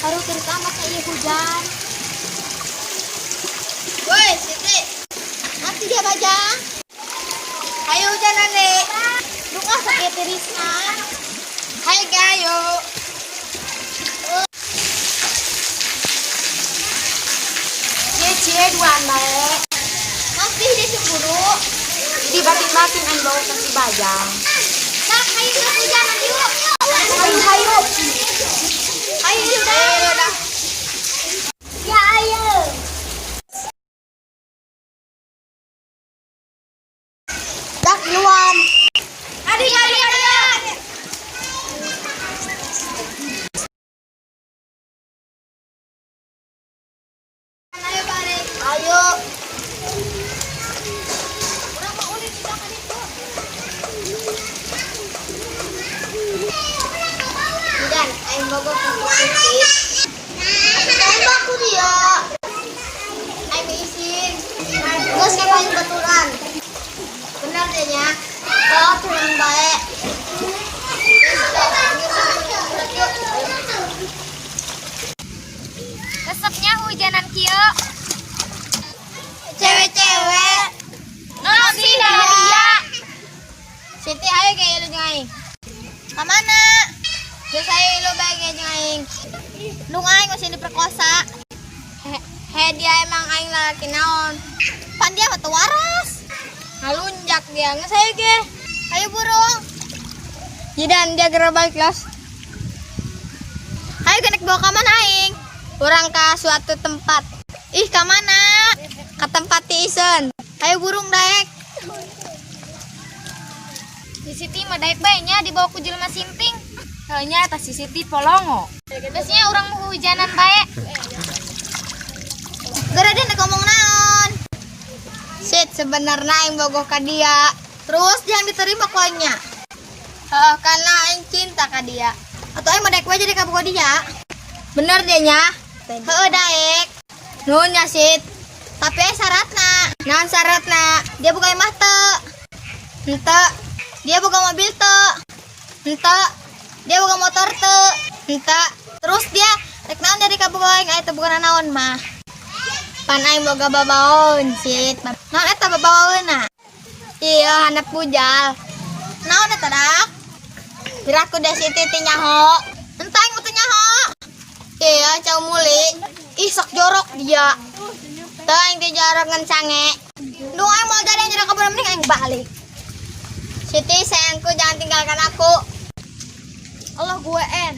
Baru terutama kayak hujan. Woi, Siti. Nanti dia baca. Ayo hujan ane. Lu nggak sakit Risma. Hai gayo. Cie duan baik. Nanti dia cemburu. Dibatin-batin an bawa ke si Bajang. Nah, ayo kita hujanan yuk. Ayo. Ayo dah. Ya ayo. Dak luan. Adik. Ayo balik. Ayo. Orang mau ulit kita kan itu. Dan ayo bawa ke positif. Ayo aku dia. Ayo izin. Terus ngapain baturan? Benar deh nya. Oh, turun baik. Resepnya hujanan kieu. Cewek-cewek. Non si Dahlia. Siti ayo kayak lu aing. Ka mana? Geus ayo lu bae ge aing. Lu aing masih diperkosa. He dia emang aing lalaki naon? Pan dia mah teu waras. Ngalunjak dia geus ayo ge. Ayo burung. Jidan dia geura balik kelas. Ayo genek bawa ka mana aing? Urang ka suatu tempat. Ih, ka mana? Ka tempat ti Isen. Ayo burung daek. Si Siti mah daek bae nya dibawa ku jelema simping. Heunya eta si Siti polongo. Terusnya urang mau hujanan bae. Gara dia ngomong naon? Sit sebenarnya aing bogoh ka dia. Terus jangan diterima koinnya. Karena aing cinta ka dia. Atau aing mau daek wae jadi ka bogoh dia. Bener dia nya. Heuh daek. Nuhun nya Sit. Tapi syaratna. Naon syaratna? Dia boga imah teu. Henteu. Dia boga mobil teu. Henteu. Dia boga motor teu. Henteu. Terus dia rek naon jadi ka bogoh aing aya teu boga naon mah. Pan aing boga babaon Sit. Naon eta babaonna? Iya handap bujal. Naon eta dak? Piraku da Siti teh nyaho. Henteu aing teu nyaho. Iya cau muli. Ih sok jorok dia. Teu aing teh jorok ngan sange. Duh aing mau jadi jeung ka mending aing balik. Siti sayangku jangan tinggalkan aku. Allah gue en.